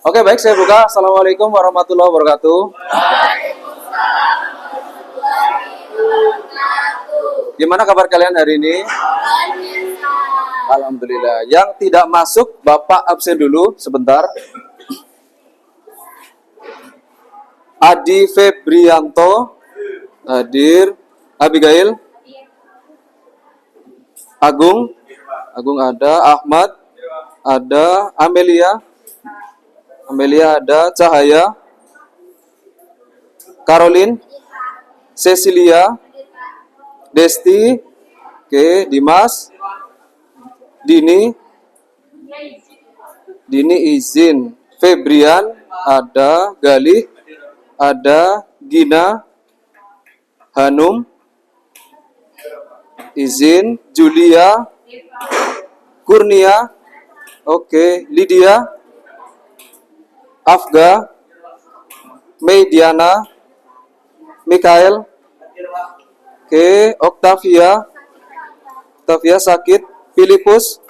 Oke, baik, saya buka. Assalamualaikum warahmatullahi wabarakatuh. Gimana kabar kalian hari ini? Alhamdulillah. Yang tidak masuk, Bapak absen dulu sebentar. Adi Febrianto hadir. Abigail, Agung ada. Ahmad ada. Amelia ada. Cahaya, Caroline, Cecilia, Desti, oke, Dimas, Dini izin. Febrian ada. Galih ada. Gina, Hanum izin. Julia, Kurnia, oke. Lydia, Afga, Mediana, Mikael, oke. Octavia sakit. Filipus,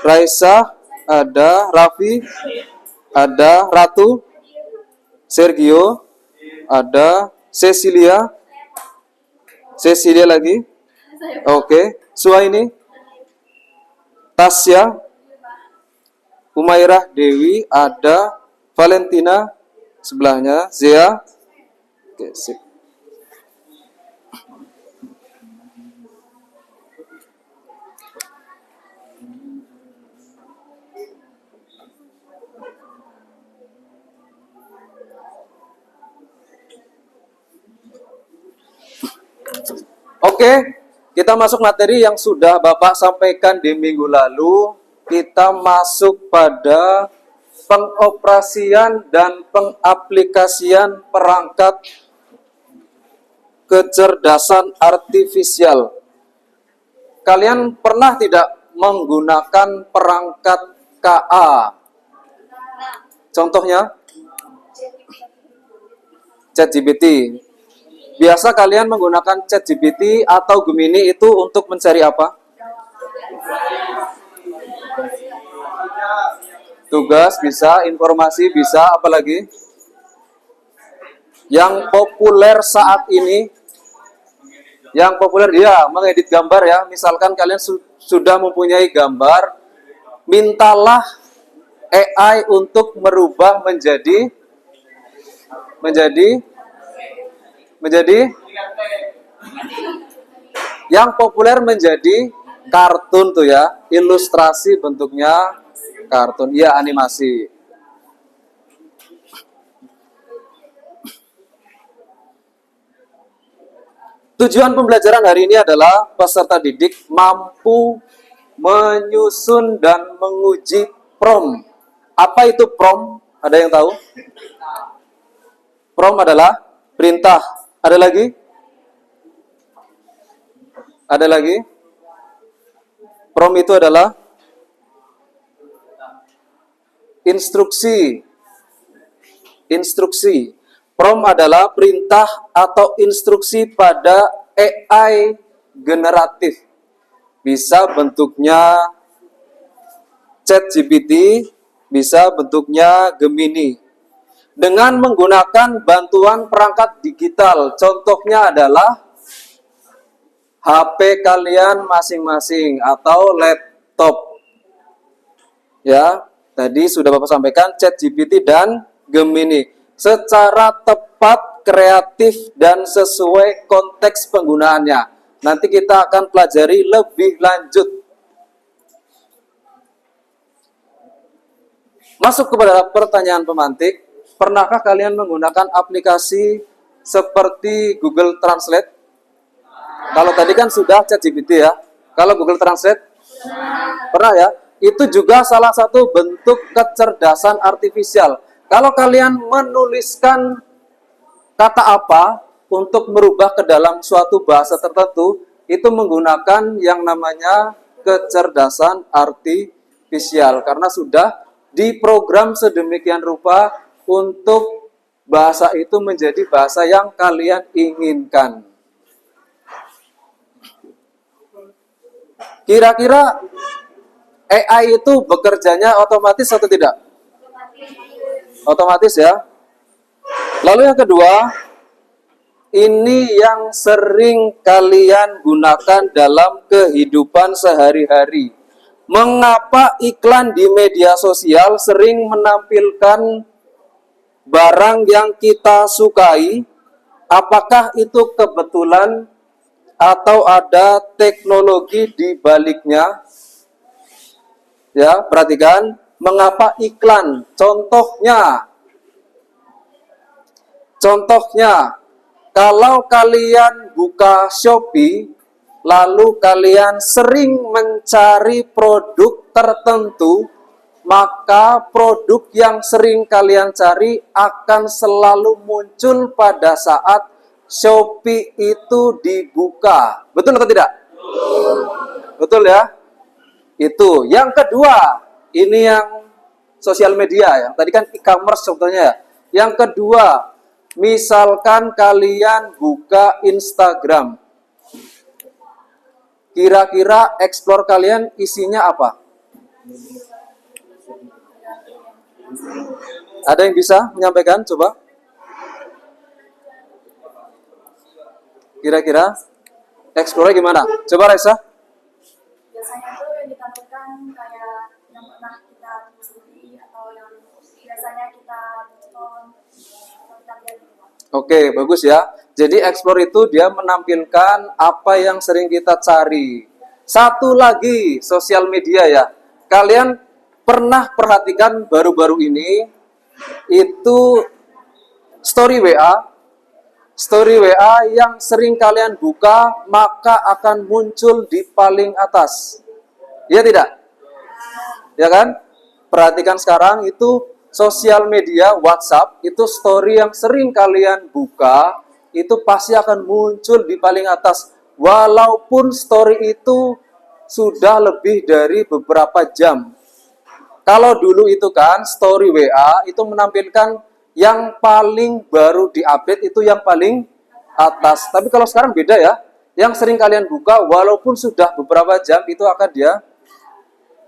Raisa ada. Raffi ada. Ratu, Sergio ada. Cecilia lagi, oke. Suhaini, Tasya, Umairah Dewi ada. Valentina sebelahnya. Zia, oke, sip. Oke, kita masuk materi yang sudah Bapak sampaikan di minggu lalu. Kita masuk pada pengoperasian dan pengaplikasian perangkat kecerdasan artifisial. Kalian pernah tidak menggunakan perangkat KA? Contohnya? ChatGPT. Biasa kalian menggunakan ChatGPT atau Gemini itu untuk mencari apa? Tugas bisa, informasi bisa, apalagi? Yang populer saat ini, yang populer dia mengedit gambar ya. Misalkan kalian sudah mempunyai gambar, mintalah AI untuk merubah menjadi yang populer menjadi kartun tuh ya, ilustrasi bentuknya kartun, ya animasi. Tujuan pembelajaran hari ini adalah peserta didik mampu menyusun dan menguji prompt. Apa itu prompt? Ada yang tahu? Prompt adalah perintah. Ada lagi? Ada lagi? Prompt itu adalah instruksi. Prompt adalah perintah atau instruksi pada AI generatif. Bisa bentuknya ChatGPT, bisa bentuknya Gemini. Dengan menggunakan bantuan perangkat digital. Contohnya adalah HP kalian masing-masing atau laptop. Ya, tadi sudah Bapak sampaikan ChatGPT dan Gemini. Secara tepat, kreatif, dan sesuai konteks penggunaannya. Nanti kita akan pelajari lebih lanjut. Masuk kepada pertanyaan pemantik. Pernahkah kalian menggunakan aplikasi seperti Google Translate? Kalau tadi kan sudah ChatGPT ya. Kalau Google Translate? Pernah ya? Itu juga salah satu bentuk kecerdasan artifisial. Kalau kalian menuliskan kata apa untuk merubah ke dalam suatu bahasa tertentu, itu menggunakan yang namanya kecerdasan artifisial. Karena sudah diprogram sedemikian rupa untuk bahasa itu menjadi bahasa yang kalian inginkan. Kira-kira AI itu bekerjanya otomatis atau tidak? Otomatis ya. Lalu yang kedua, ini yang sering kalian gunakan dalam kehidupan sehari-hari. Mengapa iklan di media sosial sering menampilkan barang yang kita sukai? Apakah itu kebetulan atau ada teknologi di baliknya? Ya, perhatikan, mengapa iklan? Contohnya, kalau kalian buka Shopee, lalu kalian sering mencari produk tertentu, maka produk yang sering kalian cari akan selalu muncul pada saat Shopee itu dibuka. Betul atau tidak? Betul ya? Itu. Yang kedua, ini yang sosial media ya. Tadi kan e-commerce sebetulnya ya. Yang kedua, misalkan kalian buka Instagram. Kira-kira explore kalian isinya apa? Ada yang bisa menyampaikan? Coba. Kira-kira explore gimana? Coba Raisa. Biasanya tuh yang ditampilkan kayak yang pernah kita telusuri atau yang biasanya kita tonton atau kita lihat gitu. Oke, bagus ya. Jadi explore itu dia menampilkan apa yang sering kita cari. Satu lagi, sosial media ya. Kalian pernah perhatikan baru-baru ini itu story WA. Story WA yang sering kalian buka maka akan muncul di paling atas. Iya tidak? Ya kan? Perhatikan sekarang itu sosial media WhatsApp, itu story yang sering kalian buka, itu pasti akan muncul di paling atas. Walaupun story itu sudah lebih dari beberapa jam. Kalau dulu itu kan story WA itu menampilkan yang paling baru diupdate itu yang paling atas. Tapi kalau sekarang beda ya. Yang sering kalian buka walaupun sudah beberapa jam itu akan dia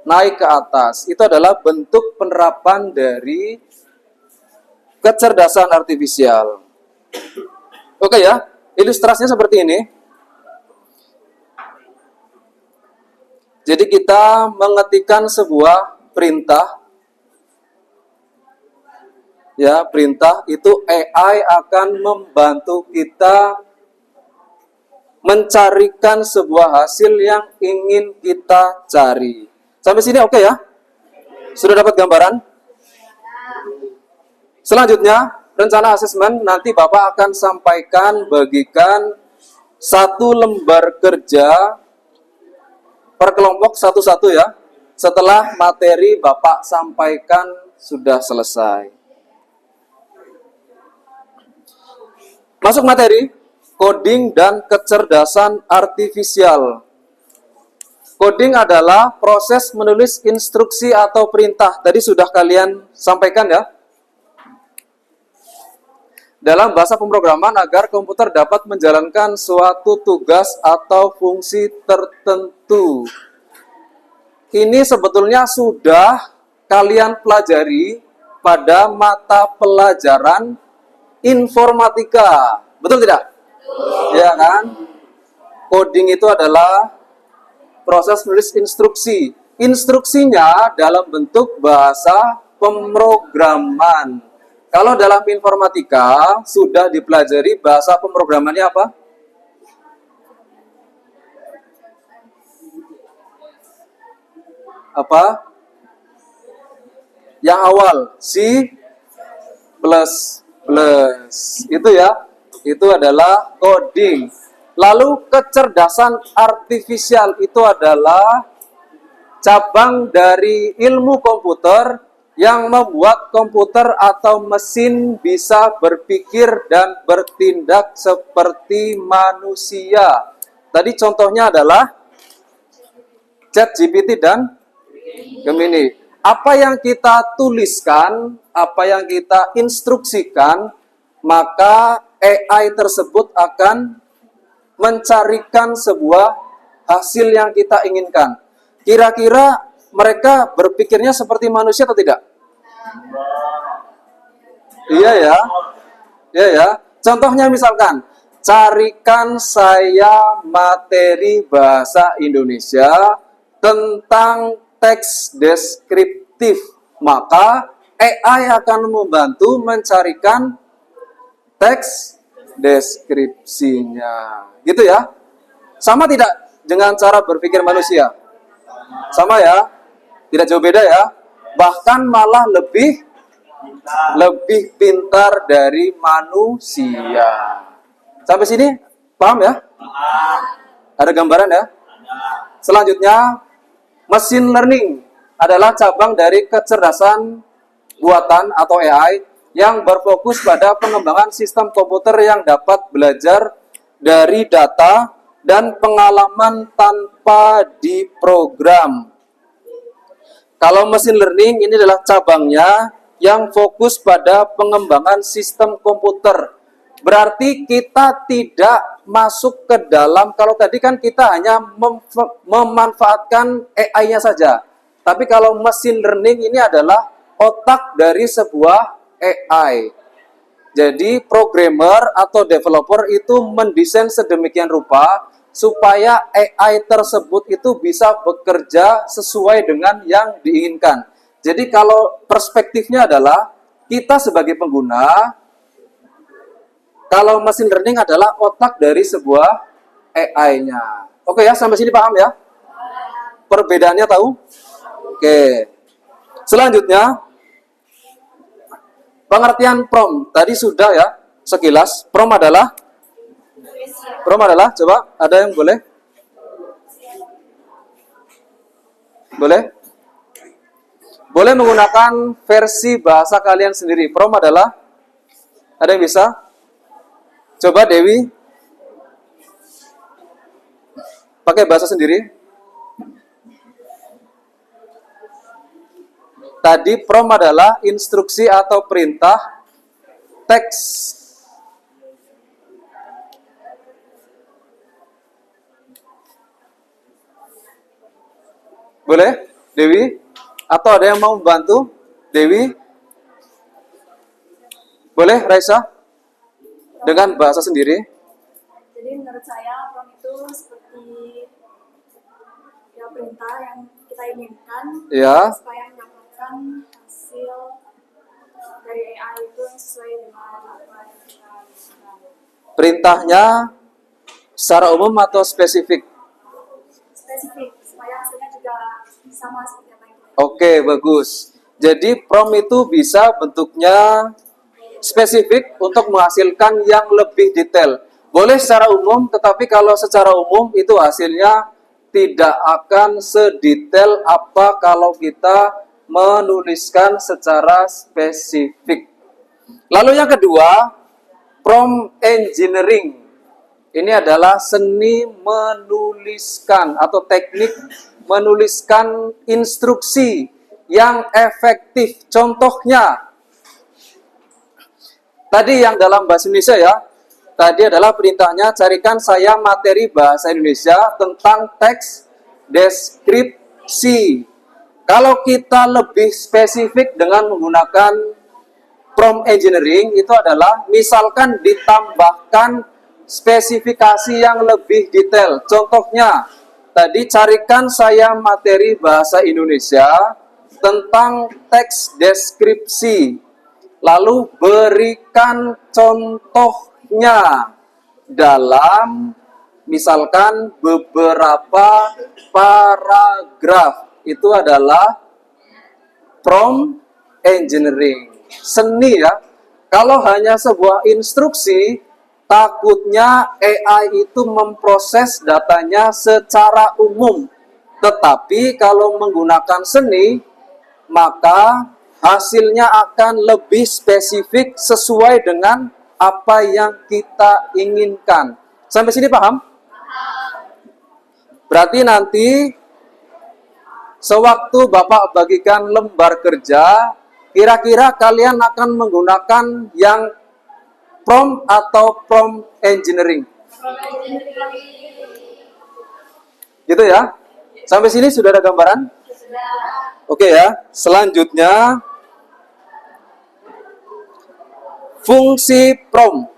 naik ke atas. Itu adalah bentuk penerapan dari kecerdasan artifisial. Oke ya, ilustrasinya seperti ini. Jadi kita mengetikkan sebuah perintah. Ya, perintah itu AI akan membantu kita mencarikan sebuah hasil yang ingin kita cari. Sampai sini oke ya? Sudah dapat gambaran? Selanjutnya, rencana asesmen nanti Bapak akan sampaikan, bagikan satu lembar kerja per kelompok satu-satu ya. Setelah materi Bapak sampaikan sudah selesai. Masuk materi, coding dan kecerdasan artifisial. Coding adalah proses menulis instruksi atau perintah. Tadi sudah kalian sampaikan ya. Dalam bahasa pemrograman agar komputer dapat menjalankan suatu tugas atau fungsi tertentu. Ini sebetulnya sudah kalian pelajari pada mata pelajaran informatika. Betul tidak? Ya kan? Coding itu adalah proses menulis instruksi. Instruksinya dalam bentuk bahasa pemrograman. Kalau dalam informatika sudah dipelajari bahasa pemrogramannya apa? Apa? Yang awal, C++. Itu ya. Itu adalah coding. Lalu kecerdasan artifisial itu adalah cabang dari ilmu komputer yang membuat komputer atau mesin bisa berpikir dan bertindak seperti manusia. Tadi contohnya adalah ChatGPT dan Gemini. Apa yang kita tuliskan, apa yang kita instruksikan, maka AI tersebut akan mencarikan sebuah hasil yang kita inginkan. Kira-kira mereka berpikirnya seperti manusia atau tidak? Iya ya. Iya ya. Contohnya misalkan, carikan saya materi bahasa Indonesia tentang teks deskriptif. Maka AI akan membantu mencarikan teks deskripsinya. Gitu ya. Sama tidak dengan cara berpikir manusia? Sama ya. Tidak jauh beda ya. Bahkan malah lebih pintar dari manusia. Sampai sini paham ya? Ada gambaran ya? Selanjutnya, machine learning adalah cabang dari kecerdasan buatan atau AI yang berfokus pada pengembangan sistem komputer yang dapat belajar dari data dan pengalaman tanpa diprogram. Kalau machine learning ini adalah cabangnya yang fokus pada pengembangan sistem komputer. Berarti kita tidak masuk ke dalam, kalau tadi kan kita hanya memanfaatkan AI-nya saja. Tapi kalau machine learning ini adalah otak dari sebuah AI. Jadi programmer atau developer itu mendesain sedemikian rupa supaya AI tersebut itu bisa bekerja sesuai dengan yang diinginkan. Jadi kalau perspektifnya adalah kita sebagai pengguna, kalau machine learning adalah otak dari sebuah AI-nya. Oke ya, sampai sini paham ya? Perbedaannya tahu? Oke. Selanjutnya, pengertian prompt. Tadi sudah ya, sekilas. Prompt adalah, coba ada yang boleh? Boleh? Boleh menggunakan versi bahasa kalian sendiri. Prompt adalah, ada yang bisa? Coba Dewi. Pakai bahasa sendiri. Tadi prompt adalah instruksi atau perintah teks. Boleh, Dewi? Atau ada yang mau membantu? Dewi? Boleh, Raisa? Dengan bahasa sendiri. Jadi menurut saya prompt itu seperti ya perintah yang kita inginkan Ya. supaya mendapatkan hasil dari AI itu yang sesuai dengan apa yang kita inginkan. Perintahnya secara umum atau spesifik? Spesifik supaya hasilnya juga sama seperti apa yang kita inginkan. Oke, bagus. Jadi prompt itu bisa bentuknya spesifik untuk menghasilkan yang lebih detail. Boleh secara umum, tetapi kalau secara umum itu hasilnya tidak akan sedetail apa kalau kita menuliskan secara spesifik. Lalu yang kedua, prompt engineering. Ini adalah seni menuliskan atau teknik menuliskan instruksi yang efektif. Contohnya, tadi yang dalam bahasa Indonesia ya, tadi adalah perintahnya carikan saya materi bahasa Indonesia tentang teks deskripsi. Kalau kita lebih spesifik dengan menggunakan prompt engineering, itu adalah misalkan ditambahkan spesifikasi yang lebih detail. Contohnya, tadi carikan saya materi bahasa Indonesia tentang teks deskripsi. Lalu berikan contohnya dalam misalkan beberapa paragraf. Itu adalah prompt engineering. Seni ya. Kalau hanya sebuah instruksi, takutnya AI itu memproses datanya secara umum. Tetapi kalau menggunakan seni, maka hasilnya akan lebih spesifik sesuai dengan apa yang kita inginkan. Sampai sini paham? Berarti nanti sewaktu Bapak bagikan lembar kerja, kira-kira kalian akan menggunakan yang prompt atau prompt engineering. Gitu ya. Sampai sini sudah ada gambaran? Oke ya. Selanjutnya, Fungsi prompt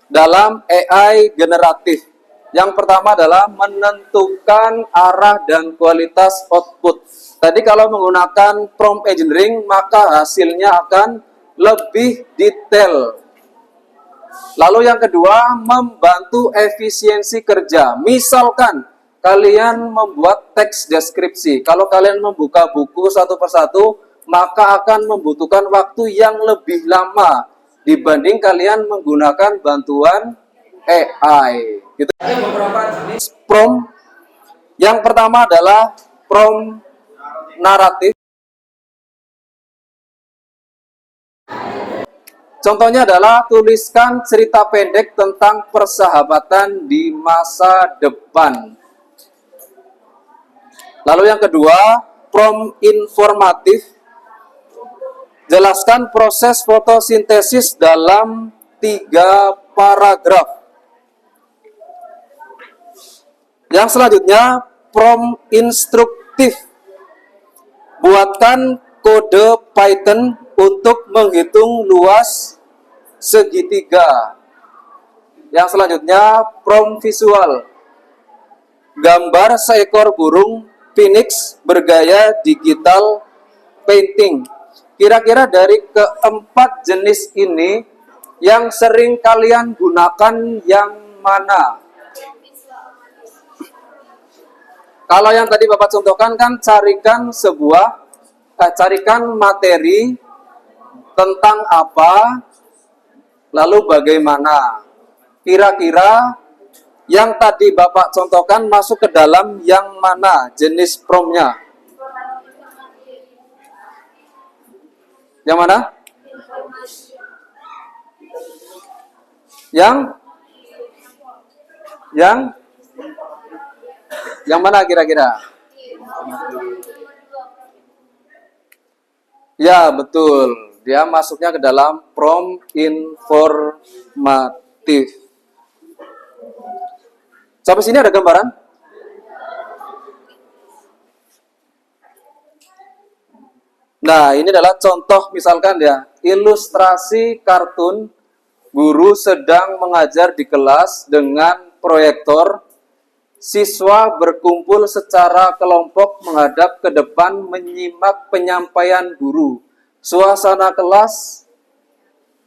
dalam AI generatif. Yang pertama adalah menentukan arah dan kualitas output. Tadi kalau menggunakan prompt engineering, maka hasilnya akan lebih detail. Lalu yang kedua, membantu efisiensi kerja. Misalkan kalian membuat teks deskripsi. Kalau kalian membuka buku satu persatu, maka akan membutuhkan waktu yang lebih lama dibanding kalian menggunakan bantuan AI. Gitu. Ada beberapa jenis prompt. Yang pertama adalah prompt naratif. Contohnya adalah tuliskan cerita pendek tentang persahabatan di masa depan. Lalu yang kedua, prompt informatif. Jelaskan proses fotosintesis dalam 3 paragraf. Yang selanjutnya, prompt instruktif. Buatkan kode Python untuk menghitung luas segitiga. Yang selanjutnya, prompt visual. Gambar seekor burung phoenix bergaya digital painting. Kira-kira dari keempat jenis ini, yang sering kalian gunakan yang mana? Kalau yang tadi Bapak contohkan kan carikan materi tentang apa, lalu bagaimana. Kira-kira yang tadi Bapak contohkan masuk ke dalam yang mana jenis promptnya? Yang mana? Yang mana kira-kira? Ya, betul. Dia masuknya ke dalam prompt informatif. Sampai sini ada gambaran? Nah, ini adalah contoh misalkan ya, ilustrasi kartun guru sedang mengajar di kelas dengan proyektor. Siswa berkumpul secara kelompok menghadap ke depan menyimak penyampaian guru. Suasana kelas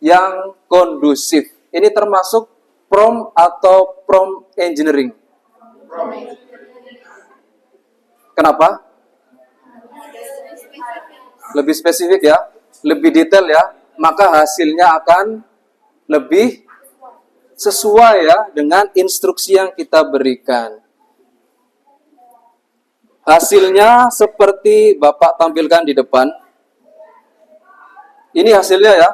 yang kondusif. Ini termasuk prompt atau prompt engineering? Kenapa? Lebih spesifik ya, lebih detail ya, maka hasilnya akan lebih sesuai ya dengan instruksi yang kita berikan. Hasilnya seperti Bapak tampilkan di depan. Ini hasilnya ya.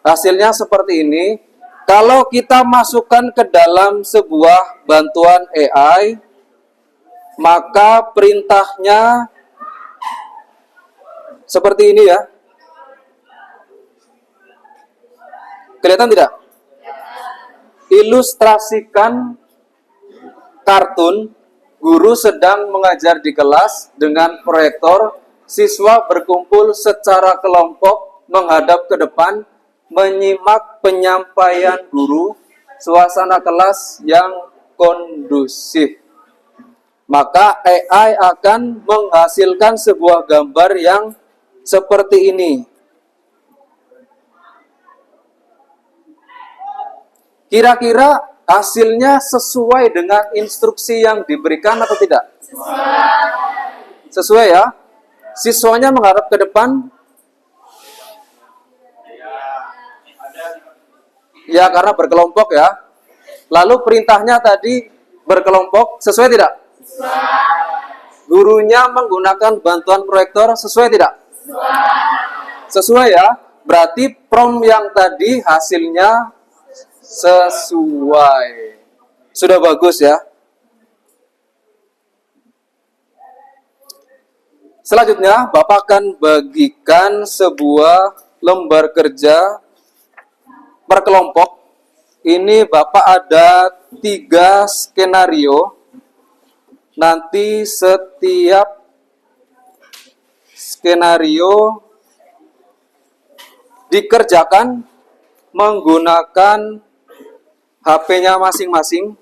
Hasilnya seperti ini. Kalau kita masukkan ke dalam sebuah bantuan AI, maka perintahnya seperti ini ya. Kelihatan tidak? Ilustrasikan kartun, guru sedang mengajar di kelas dengan proyektor, siswa berkumpul secara kelompok menghadap ke depan, menyimak penyampaian guru, suasana kelas yang kondusif. Maka AI akan menghasilkan sebuah gambar yang seperti ini. Kira-kira hasilnya sesuai dengan instruksi yang diberikan atau tidak? Sesuai ya. Siswanya menghadap ke depan. Ya, karena berkelompok ya. Lalu perintahnya tadi berkelompok, sesuai tidak? Gurunya menggunakan bantuan proyektor, sesuai tidak? Sesuai ya. Berarti prompt yang tadi hasilnya sesuai. Sudah bagus ya. Selanjutnya, Bapak akan bagikan sebuah lembar kerja per kelompok. Ini Bapak ada 3 skenario. Nanti setiap skenario dikerjakan menggunakan HP-nya masing-masing.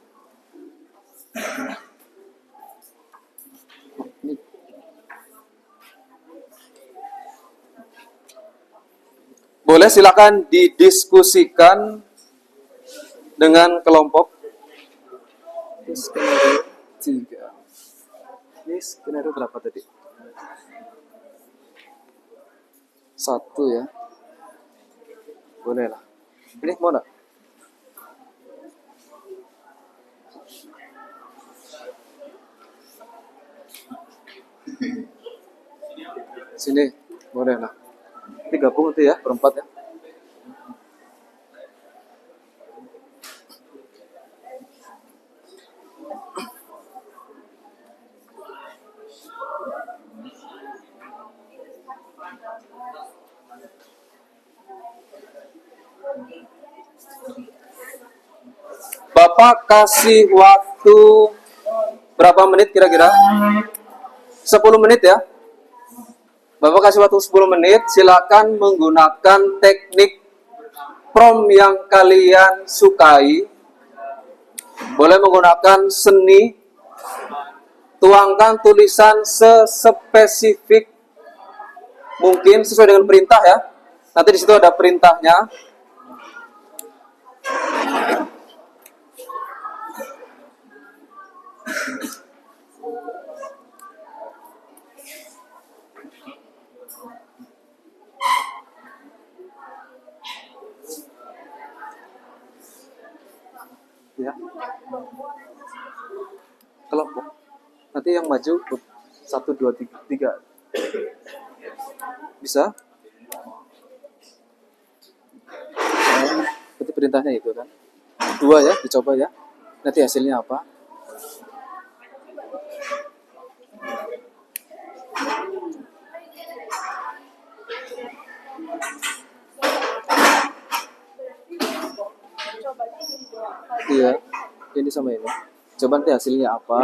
Boleh silakan didiskusikan dengan kelompok. Ini skenario 3. Ini skenario berapa tadi? 1 ya. Boleh lah. Ini mau enggak? Sini, boleh lah. Ini gabung itu ya, berempat ya. Bapak kasih waktu berapa menit kira-kira? 10 menit ya. Bapak kasih waktu 10 menit, silakan menggunakan teknik prompt yang kalian sukai. Boleh menggunakan seni, tuangkan tulisan sespesifik mungkin sesuai dengan perintah ya. Nanti di situ ada perintahnya. Ya. Kelompok. Nanti yang maju 1, 2, 3. Bisa? Berarti perintahnya itu kan. 2 ya, dicoba ya. Nanti hasilnya apa? Iya, ini sama ini. Coba nanti hasilnya apa?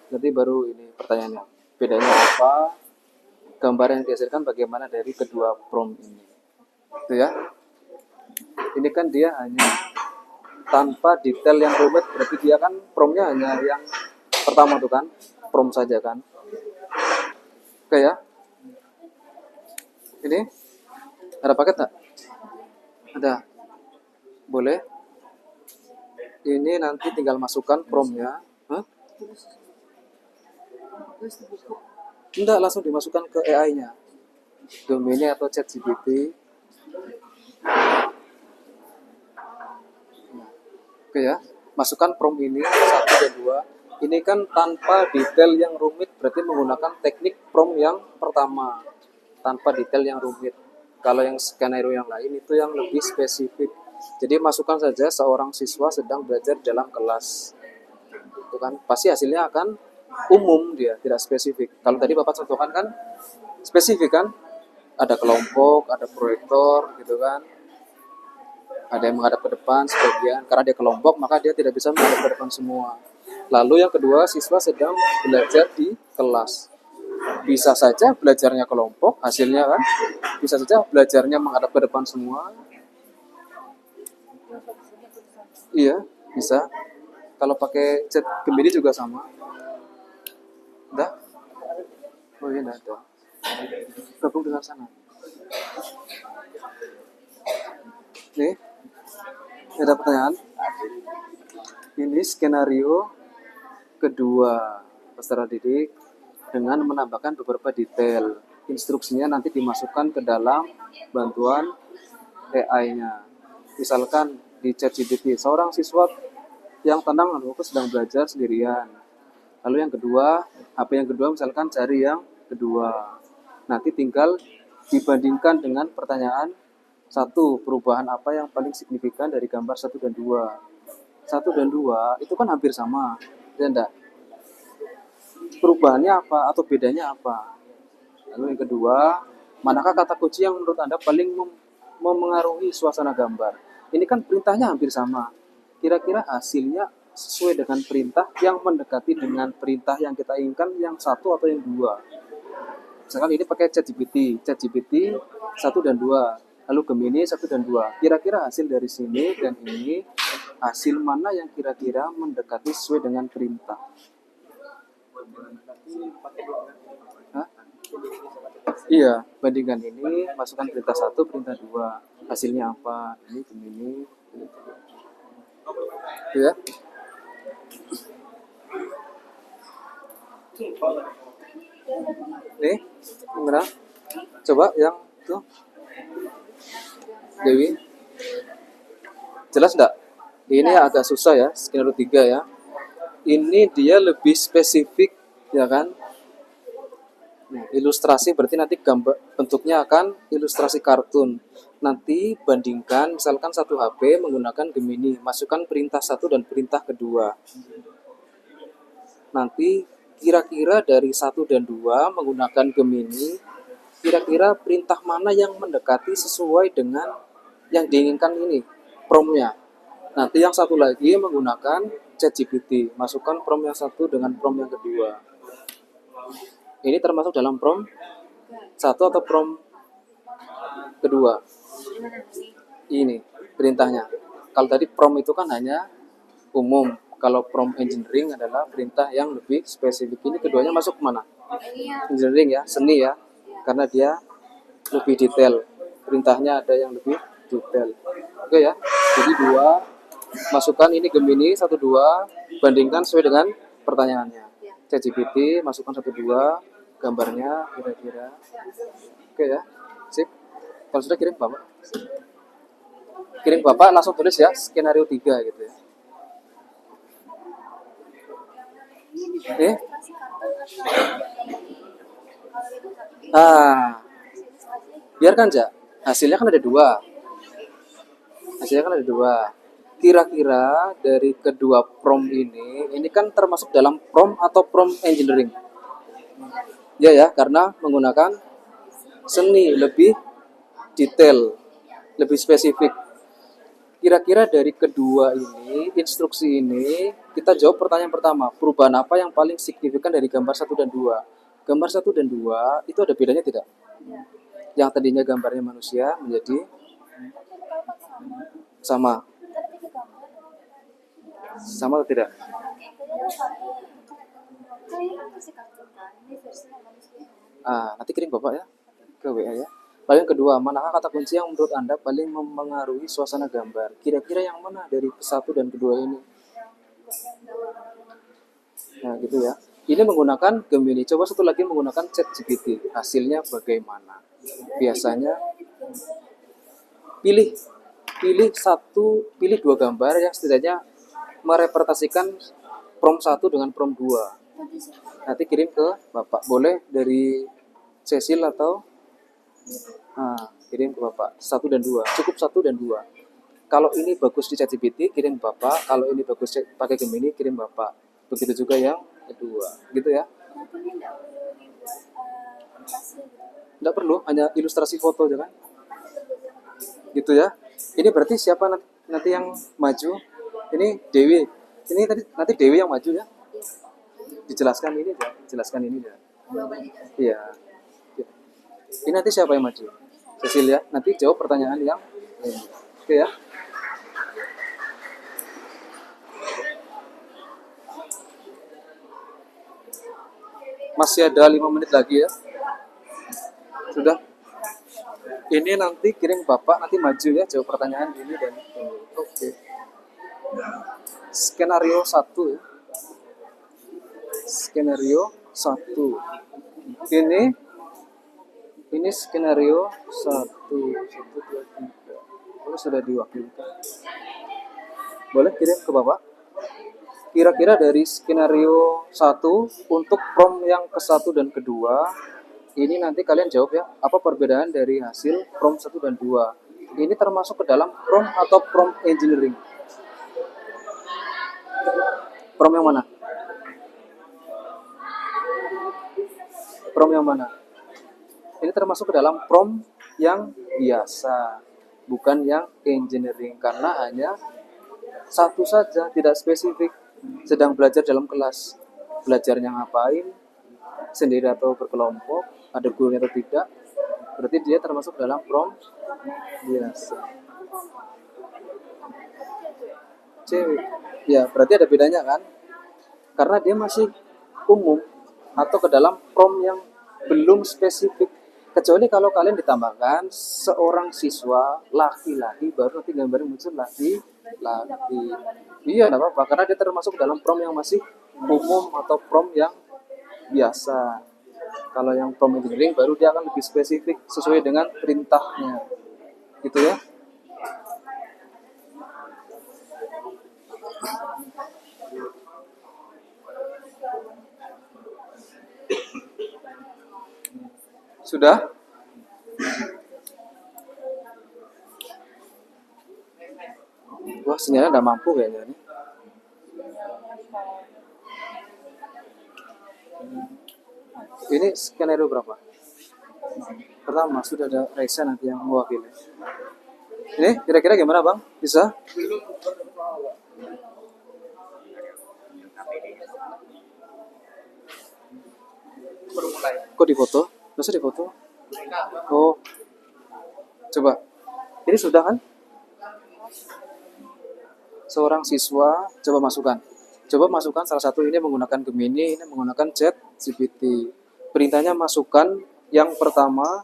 Nanti baru ini pertanyaannya. Bedanya apa? Gambar yang dihasilkan bagaimana dari kedua prompt ini. Itu ya. Ini kan dia hanya tanpa detail yang rumit, berarti dia kan promptnya hanya yang pertama tuh kan, prompt saja kan. Oke ya. Ini ada paket nggak? Ada. Boleh. Ini nanti tinggal masukkan promptnya. Hah? Enggak, langsung dimasukkan ke AI-nya. Gemini atau ChatGPT. Nah, oke ya. Masukkan prompt ini 1 dan 2. Ini kan tanpa detail yang rumit, berarti menggunakan teknik prompt yang pertama. Tanpa detail yang rumit. Kalau yang skenario yang lain itu yang lebih spesifik. Jadi masukkan saja seorang siswa sedang belajar dalam kelas. Itu kan pasti hasilnya akan umum, dia tidak spesifik. Kalau tadi Bapak contohkan kan spesifik kan? Ada kelompok, ada proyektor gitu kan. Ada yang menghadap ke depan sebagian, karena dia kelompok maka dia tidak bisa menghadap ke depan semua. Lalu yang kedua, siswa sedang belajar di kelas. Bisa saja belajarnya kelompok, hasilnya kan bisa saja belajarnya menghadap ke depan semua. Iya, bisa. Kalau pakai chat Gemini juga sama. Udah? Oh iya, enggak ada. Gabung dengan sana. Nih, ada pertanyaan. Ini skenario kedua peserta didik dengan menambahkan beberapa detail. Instruksinya nanti dimasukkan ke dalam bantuan AI-nya. Misalkan di ChatGPT, seorang siswa yang tenang dan fokus sedang belajar sendirian. Lalu yang kedua, HP yang kedua misalkan cari yang kedua. Nanti tinggal dibandingkan dengan pertanyaan 1, perubahan apa yang paling signifikan dari gambar 1 dan 2. 1 dan 2 itu kan hampir sama, ya enggak? Perubahannya apa atau bedanya apa? Lalu yang kedua, manakah kata kunci yang menurut Anda paling memengaruhi suasana gambar? Ini kan perintahnya hampir sama. Kira-kira hasilnya sesuai dengan perintah yang mendekati dengan perintah yang kita inginkan, yang 1 atau yang 2. Misalkan ini pakai ChatGPT 1 dan 2. lalu Gemini 1 dan 2. Kira-kira hasil dari sini dan ini, hasil mana yang kira-kira mendekati sesuai dengan perintah? Hah? Iya, bandingkan ini, masukkan perintah 1, perintah 2. Hasilnya apa? Ini Gemini. Itu ya. Nih, gimana? Coba yang tuh, Dewi. Jelas enggak? Ini agak susah ya, skenario 3 ya. Ini dia lebih spesifik, ya kan? Nah, ilustrasi berarti nanti gambar bentuknya akan ilustrasi kartun. Nanti bandingkan misalkan satu HP menggunakan Gemini, masukkan perintah 1 dan perintah kedua. Nanti kira-kira dari 1 dan 2 menggunakan Gemini, kira-kira perintah mana yang mendekati sesuai dengan yang diinginkan ini, promnya. Nanti yang satu lagi menggunakan ChatGPT, masukkan prom yang 1 dengan prom yang kedua. Ini termasuk dalam prom 1 atau prom kedua? Ini perintahnya. Kalau tadi prom itu kan hanya umum. Kalau prom engineering adalah perintah yang lebih spesifik. Ini keduanya masuk kemana? Engineering ya, seni ya. Karena dia lebih detail. Perintahnya ada yang lebih detail. Oke ya. Jadi 2, masukkan ini Gemini 1 2, bandingkan sesuai dengan pertanyaannya. ChatGPT masukkan 1 2, gambarnya kira-kira. Oke ya. Sip. Kalau sudah kirim Bapak. Kirim Bapak langsung tulis ya skenario 3 gitu ya. Biarkan aja. Hasilnya kan ada 2. Kira-kira dari kedua prom ini kan termasuk dalam prom atau prom engineering? Ya, karena menggunakan seni, lebih detail, lebih spesifik. Kira-kira dari kedua ini, instruksi ini, kita jawab pertanyaan pertama. Perubahan apa yang paling signifikan dari gambar 1 dan 2? Gambar 1 dan 2 itu ada bedanya tidak? Yang tadinya gambarnya manusia menjadi sama. Sama atau tidak? Nanti kirim Bapak ya ke WA ya. Lalu yang kedua, manakah kata kunci yang menurut Anda paling mempengaruhi suasana gambar? Kira-kira yang mana dari 1 dan kedua ini? Nah, gitu ya. Ini menggunakan Gemini. Coba satu lagi menggunakan ChatGPT. Hasilnya bagaimana? Biasanya pilih 2 gambar yang setidaknya merepresentasikan prom 1 dengan prom 2. Nanti kirim ke Bapak. Boleh dari Cecil atau kirim ke Bapak 1 dan 2. Cukup 1 dan 2. Kalau ini bagus di ChatGPT, kirim Bapak. Kalau ini bagus pakai Gemini, kirim Bapak. Begitu juga yang kedua. Gitu ya. Tidak perlu, hanya ilustrasi foto aja kan. Gitu ya. Ini berarti siapa nanti yang maju? Ini Dewi. Ini tadi nanti Dewi yang maju ya. Dijelaskan ini ya. Iya. Ini nanti siapa yang maju? Cecilia. Nanti jawab pertanyaan yang ini. Oke ya. Masih ada 5 menit lagi ya. Sudah. Ini nanti kirim Bapak, nanti maju ya, jawab pertanyaan ini dan ini. Oke. Skenario 1 ya. Skenario 1. Ini skenario 1 2 3. Ini sudah diwakilkan. Boleh kirim ke Bapak? Kira-kira dari skenario 1 untuk prom yang ke-1 dan kedua, ini nanti kalian jawab ya, apa perbedaan dari hasil prom 1 dan 2. Ini termasuk ke dalam prom atau prom engineering? Prom yang mana? Prom yang mana? Ini termasuk ke dalam prom yang biasa, bukan yang engineering, karena hanya satu saja, tidak spesifik. Sedang belajar dalam kelas, belajarnya ngapain, sendiri atau berkelompok, ada gurunya atau tidak, Berarti dia termasuk dalam prom biasa. Cewek. Ya, berarti ada bedanya kan? Karena dia masih umum atau ke dalam prom yang belum spesifik. Kecuali kalau kalian ditambahkan seorang siswa laki-laki, baru nanti gambarnya muncul laki-laki. Iya, enggak apa-apa karena dia termasuk dalam prom yang masih umum atau prom yang biasa. Kalau yang prom engineering baru dia akan lebih spesifik sesuai dengan perintahnya. Gitu ya. Sudah? Wah, sinyalnya udah mampu kayaknya nih. Ini skenario berapa? Pertama, sudah ada Reza nanti yang mewakili. Ini kira-kira gimana Bang? Bisa? Kok difoto? Masa difoto? Oh, coba. Ini sudah kan? Seorang siswa, coba masukkan. Coba masukkan salah satu ini menggunakan Gemini, ini menggunakan ChatGPT. Perintahnya masukkan yang pertama,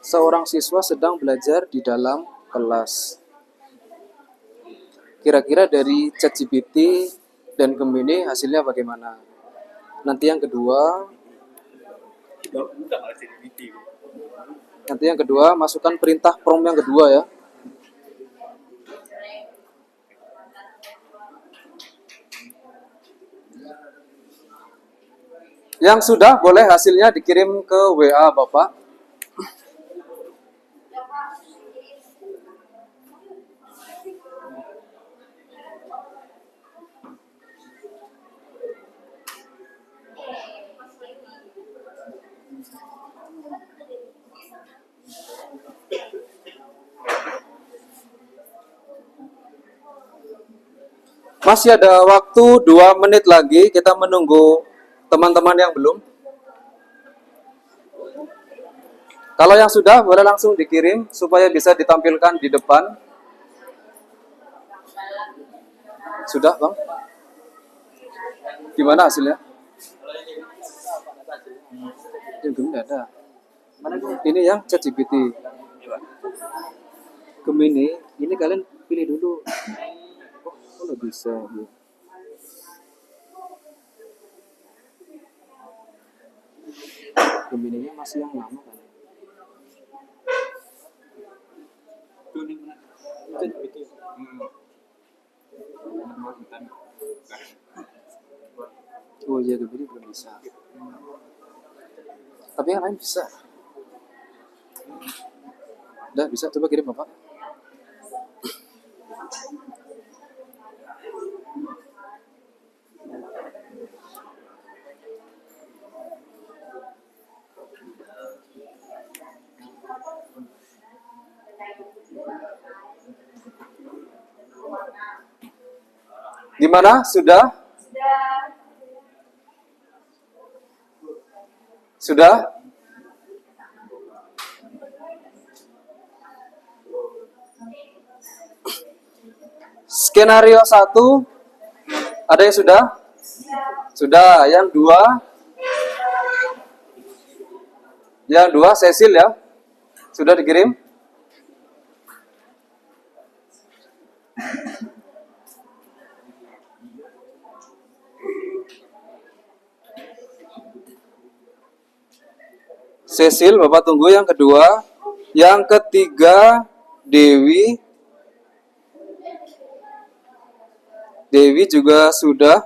seorang siswa sedang belajar di dalam kelas. Kira-kira dari ChatGPT dan Gemini hasilnya bagaimana? Nanti yang kedua, masukkan perintah prompt yang kedua ya. Yang sudah boleh hasilnya dikirim ke WA Bapak. Masih ada waktu 2 menit lagi, kita menunggu teman-teman yang belum. Kalau yang sudah, boleh langsung dikirim supaya bisa ditampilkan di depan. Sudah, Bang? Gimana hasilnya? Yang belum ada. Ini yang ChatGPT. Gemini, ini kalian pilih dulu. Oh, nggak bisa. Ya. Gemini-nya masih yang lama kan? Oh iya, Gemini belum bisa. Tapi yang lain bisa. Udah bisa, coba kirim Bapak. Gimana? Sudah? Sudah? Skenario 1 ada yang sudah? Sudah. Yang 2? Yang 2 Cecil ya? Sudah dikirim? Cecil, Bapak tunggu yang kedua. Yang ketiga, Dewi. Dewi juga sudah.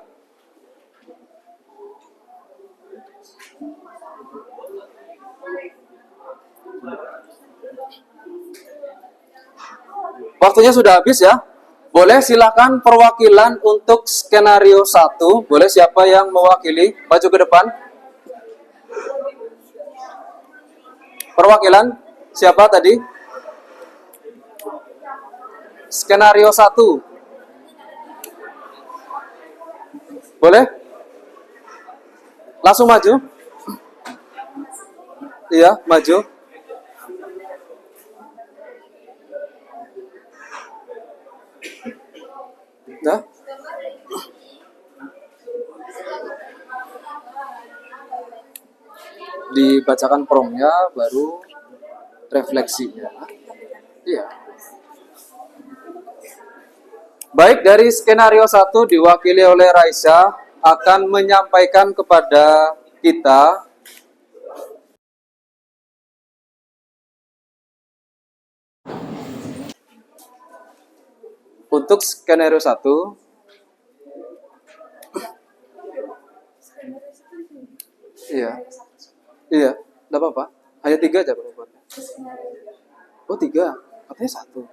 Waktunya sudah habis ya. Boleh silakan perwakilan untuk skenario 1. Boleh siapa yang mewakili? Maju ke depan. Perwakilan siapa tadi? Skenario 1. Boleh? Langsung maju. Iya, maju. dibacakan promnya, baru refleksinya. Iya. Baik, dari skenario 1 diwakili oleh Raisa akan menyampaikan kepada kita untuk skenario 1. Iya. Iya, enggak apa-apa. Hanya 3 aja Pak. Oh, 3. Katanya 1.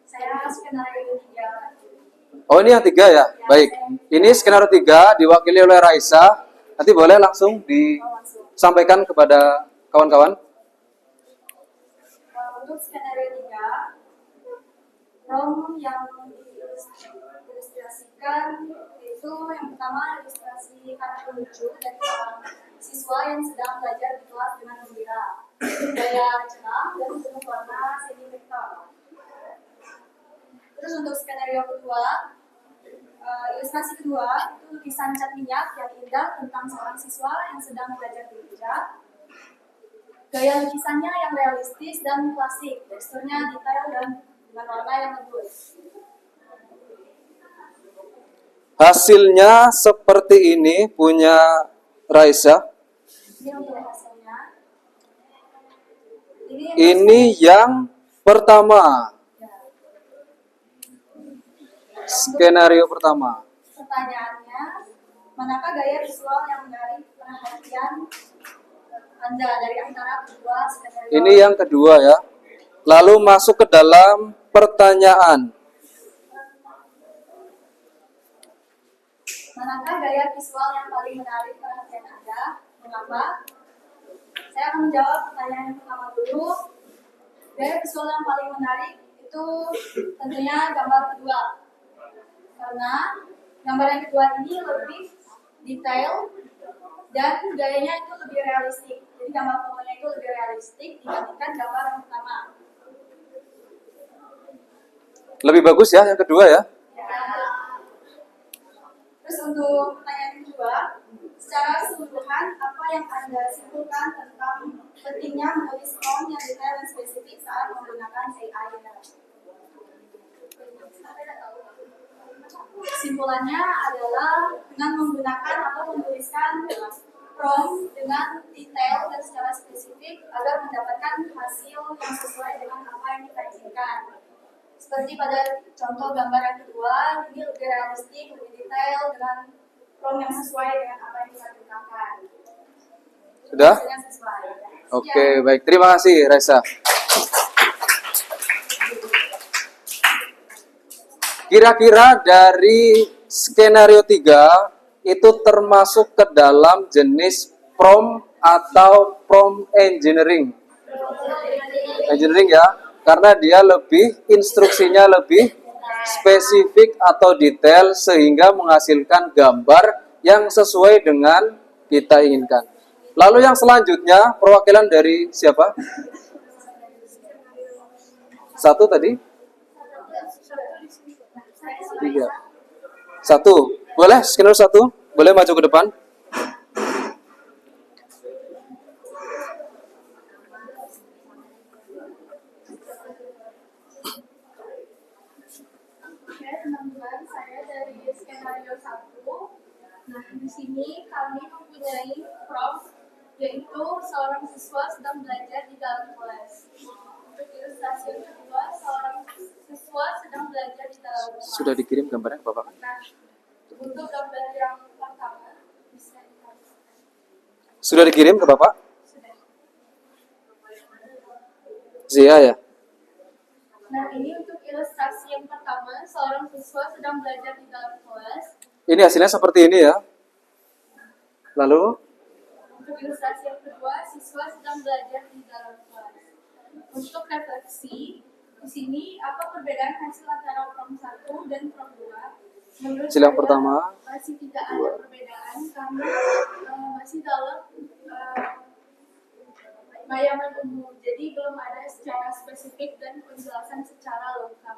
Saya skenario 3. Oh, ini yang 3 ya? Baik. Ini skenario 3 diwakili oleh Raisa. Nanti boleh langsung disampaikan kepada kawan-kawan. Untuk skenario 3, prompt yang diilustrasikan itu yang pertama ilustrasi karakter lucu dari seorang siswa yang sedang belajar di kelas dengan gembira, gaya cerah dan penuh warna seni vektor. Terus untuk skenario kedua, ilustrasi kedua itu lukisan cat minyak yang indah tentang seorang siswa yang sedang belajar berbicara. Gaya lukisannya yang realistis dan klasik, teksturnya detail dan dengan warna yang lembut. Hasilnya seperti ini punya Raisa. Ini untuk hasilnya. Ini yang pertama. Skenario pertama. Pertanyaannya, manakah gaya visual yang menarik perhatian Anda dari antara kedua skenario? Ini yang kedua ya. Lalu masuk ke dalam pertanyaan. Manakah gaya visual yang paling menarik perhatian Anda? Mengapa? Saya akan menjawab pertanyaan yang pertama dulu. Gaya visual yang paling menarik itu tentunya gambar kedua. Karena gambar yang kedua ini lebih detail dan gayanya itu lebih realistik. Jadi gambar fotonya itu lebih realistik dibandingkan gambar yang pertama. Lebih bagus ya yang kedua ya. Terus untuk pertanyaan kedua, secara keseluruhan apa yang Anda simpulkan tentang pentingnya menulis prompt yang detail dan spesifik saat menggunakan AI? Kesimpulannya adalah dengan menggunakan atau menuliskan prompt dengan detail dan secara spesifik agar mendapatkan hasil yang sesuai dengan apa yang kita inginkan. Seperti pada contoh gambar yang kedua, ini lebih realistik, lebih detail dengan prompt yang sesuai dengan apa yang kita gunakan. Sudah? Hasilnya sesuai. Oke, baik. Terima kasih Raisa. Kira-kira dari skenario 3 itu termasuk ke dalam jenis prompt atau prompt engineering. Engineering ya, karena dia lebih instruksinya lebih spesifik atau detail sehingga menghasilkan gambar yang sesuai dengan kita inginkan. Lalu yang selanjutnya perwakilan dari siapa? Satu tadi? 3. 1. Boleh skenario 1? Boleh maju ke depan? Oke, teman-teman, saya dari skenario 1. Nah, di sini kami mempunyai prompt yaitu seorang siswa sedang belajar di dalam kelas. Untuk ilustrasi yang kedua, seorang siswa sedang belajar di dalam kelas. Sudah dikirim gambarnya ke Bapak? Nah, untuk gambar yang pertama, bisa dikasih. Sudah dikirim ke Bapak? Sudah. Zia ya? Nah, ini untuk ilustrasi yang pertama, seorang siswa sedang belajar di dalam kelas. Ini hasilnya seperti ini ya. Lalu? Untuk ilustrasi yang kedua, siswa sedang belajar di dalam kelas. Untuk refleksi, di sini apa perbedaan hasil antara prompt 1 dan prompt 2? Menurut Hasil yang saya, pertama. masih tidak ada perbedaan karena masih dalam bayangan umum. Jadi belum ada secara spesifik dan penjelasan secara lengkap.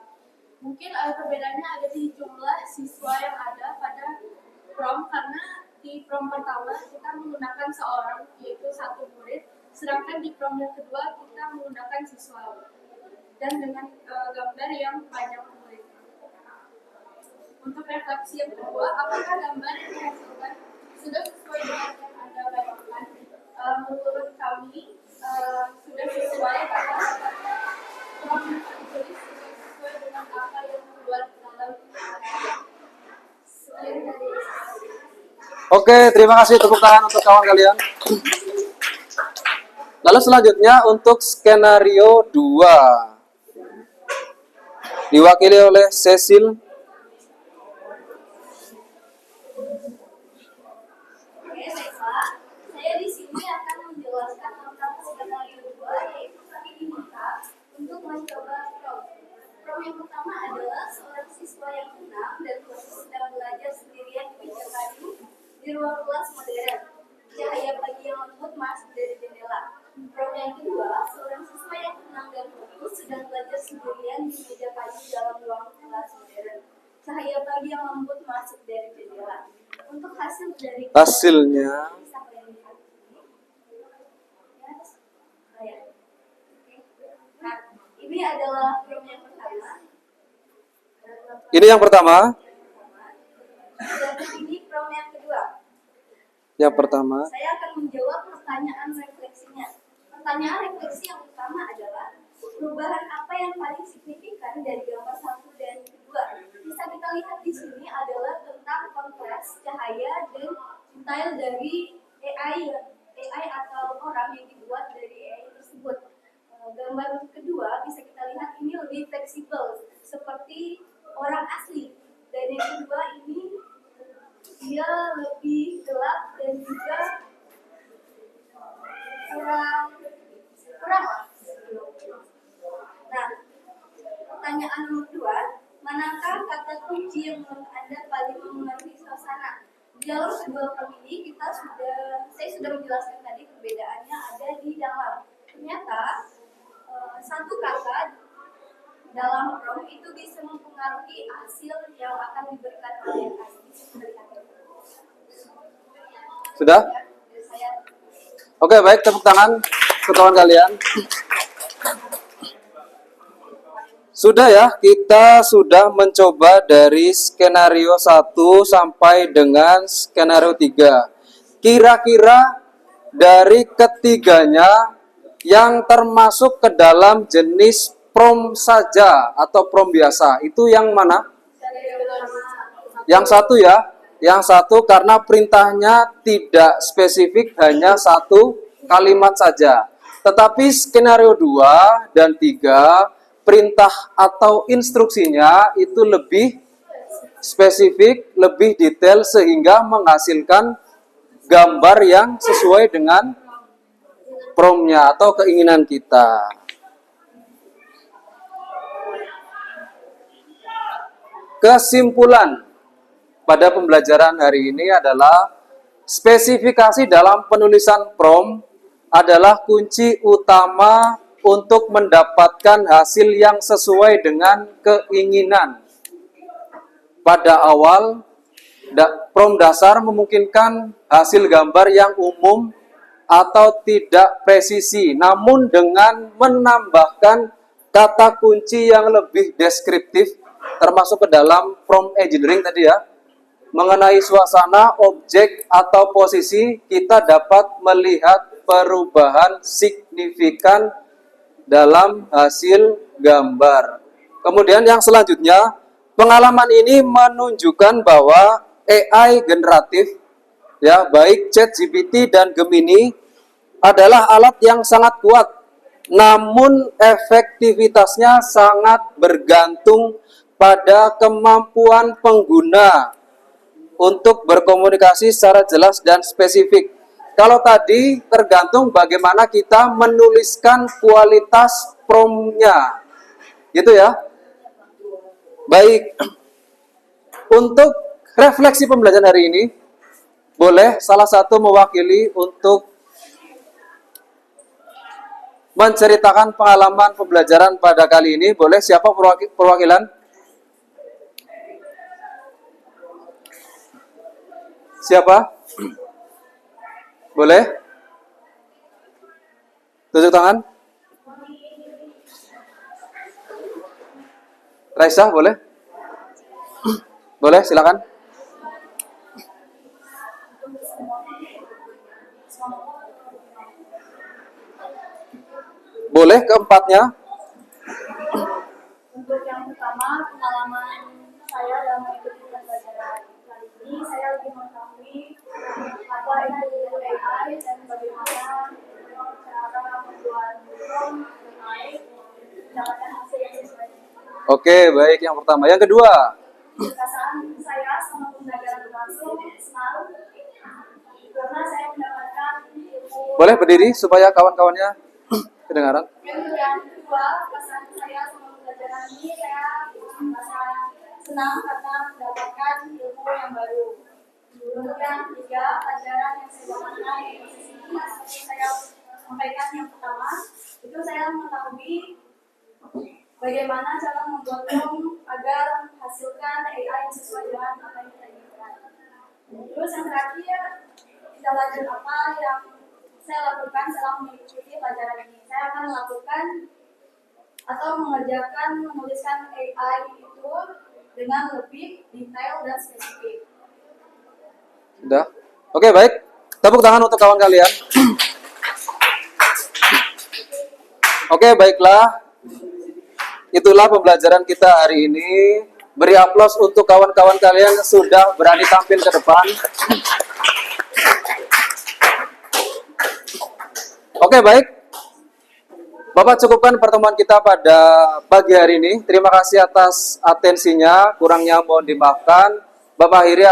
Mungkin perbedaannya ada di jumlah siswa yang ada pada prompt karena di prom pertama kita menggunakan seorang, yaitu satu murid, sedangkan di prom yang kedua kita menggunakan siswa dan dengan gambar yang banyak murid. Untuk refleksi yang kedua, apakah gambar yang dihasilkan sudah sesuai dengan yang Anda bayangkan? Menurut kami sudah sesuai karena prom yang ditulis sudah sesuai dengan apa yang keluar dalam sekian dari. Oke, terima kasih, tepuk tangan untuk kawan kalian. Lalu selanjutnya untuk skenario 2 diwakili oleh Cecil. Oke, baiklah. Saya di sini akan menjelaskan tentang skenario 2, yaitu kami diminta untuk mencoba prom. Prom yang pertama adalah seorang siswa yang tenang dan sedang belajar sendirian di meja kayu di ruang kelas modern. Cahaya pagi yang lembut masuk dari jendela. Prom yang kedua, seorang siswa yang tenang dan fokus sedang belajar sendirian di meja kayu dalam ruang kelas modern. Cahaya pagi yang lembut masuk dari jendela. Untuk hasil dari Hasilnya bisa kalian lihat di sini. Ya, nah, ini adalah prom yang pertama. ini yang pertama. Dan ini prom yang kedua. Yang pertama. Saya akan menjawab pertanyaan refleksinya. Pertanyaan refleksi yang utama adalah perubahan apa yang paling signifikan dari gambar satu dan kedua. Bisa kita lihat di sini adalah tentang kontras cahaya dan detail dari AI atau orang yang dibuat dari AI tersebut. Gambar kedua bisa kita lihat ini lebih fleksibel seperti orang asli. Dan yang kedua ini dia lebih gelap dan juga kurang lah. Nah, pertanyaan nomor 2, manakah kata kunci yang menurut Anda paling memengaruhi suasana? Di dalam kedua prom ini saya sudah menjelaskan tadi perbedaannya ada di dalam. Ternyata satu kata dalam prom itu bisa mempengaruhi hasil yang akan diberikan oleh Sudah? Oke, baik, tepuk tangan ke kawan kalian. Sudah ya, kita sudah mencoba dari skenario 1 sampai dengan skenario 3. Kira-kira dari ketiganya yang termasuk ke dalam jenis prom saja atau prom biasa, itu yang mana? Yang satu ya. Yang satu karena perintahnya tidak spesifik, hanya satu kalimat saja. Tetapi skenario 2 dan 3, perintah atau instruksinya itu lebih spesifik, lebih detail sehingga menghasilkan gambar yang sesuai dengan promnya atau keinginan kita. Kesimpulan pada pembelajaran hari ini adalah spesifikasi dalam penulisan prom adalah kunci utama untuk mendapatkan hasil yang sesuai dengan keinginan. Pada awal, prom dasar memungkinkan hasil gambar yang umum atau tidak presisi, namun dengan menambahkan kata kunci yang lebih deskriptif, termasuk ke dalam prompt engineering tadi ya. Mengenai suasana, objek, atau posisi, kita dapat melihat perubahan signifikan dalam hasil gambar. Kemudian yang selanjutnya, pengalaman ini menunjukkan bahwa AI generatif, ya baik ChatGPT dan Gemini, adalah alat yang sangat kuat, namun efektivitasnya sangat bergantung pada kemampuan pengguna untuk berkomunikasi secara jelas dan spesifik. Kalau tadi tergantung bagaimana kita menuliskan kualitas promnya, gitu ya. Baik, untuk refleksi pembelajaran hari ini, boleh salah satu mewakili untuk menceritakan pengalaman pembelajaran pada kali ini. Boleh, siapa perwakilan? Siapa? Boleh? Tunjuk tangan. Raisa, boleh? Boleh, silakan. Boleh keempatnya? Untuk yang pertama, pengalaman saya dalam mengikuti pembelajaran kali ini, saya lebih mengetahui apa itu AI dan bagaimana cara membuat prompt terbaik mendapatkan hasil yang sesuai. Oke, baik. Yang pertama. Yang kedua. Perasaan saya sama pembelajaran berlangsung senang karena saya mendapatkan ilmu. Boleh berdiri supaya kawan-kawannya kedengaran. Yang kedua, perasaan saya sama pembelajaran ini saya merasa senang karena mendapatkan ilmu yang baru. Untuk yang ketiga, pelajaran yang saya dapatkan di posisi ini seperti saya sampaikan yang pertama, itu saya mengetahui bagaimana cara membuat prompt agar menghasilkan AI yang sesuai dengan apa yang kita inginkan. Terus yang terakhir, tidak lanjut apa yang saya lakukan setelah mengikuti pelajaran ini. Saya akan melakukan atau mengerjakan menuliskan AI itu dengan lebih detail dan spesifik. Sudah? Oke, baik. Tepuk tangan untuk kawan kalian. Oke, baiklah. Itulah pembelajaran kita hari ini. Beri aplaus untuk kawan-kawan kalian yang sudah berani tampil ke depan. Oke, baik. Bapak cukupkan pertemuan kita pada pagi hari ini. Terima kasih atas atensinya. Kurangnya mohon dimaafkan. Bapak akhiri.